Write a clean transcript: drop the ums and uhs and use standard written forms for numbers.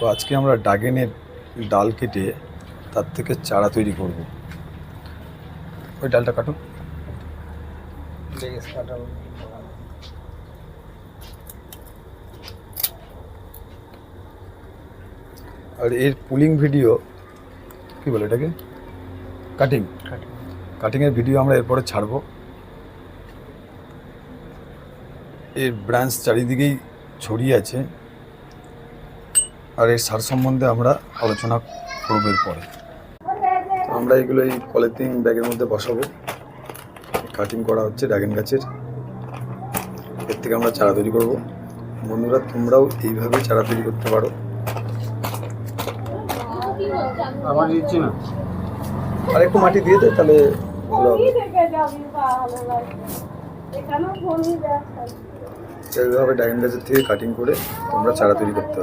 তো আজকে আমরা ড্রাগনের ডাল কেটে তার থেকে চারা তৈরি করব। ওই ডালটা কাটো। আর এর পুলিং ভিডিও কি বলে এটাকে, কাটিংয়ের ভিডিও আমরা এরপরে ছাড়বো। এর ব্রাঞ্চ চারিদিকেই ছড়িয়ে আছে, আর এর সার সম্বন্ধে আমরা আলোচনা করবো এরপরে। আমরা এগুলো এই পলিথিন ব্যাগের মধ্যে বসাবো। কাটিং করা হচ্ছে ড্রাগন গাছের, এর থেকে আমরা চারা তৈরি করব। বন্ধুরা, তোমরাও এইভাবে চারা তৈরি করতে পারো। আমার দিচ্ছি না, আর একটু মাটি দিয়ে দে, তাহলে ভালো হবে। এইভাবে ড্রাগন গাছের থেকে কাটিং করে তোমরা চারা তৈরি করতে পারো।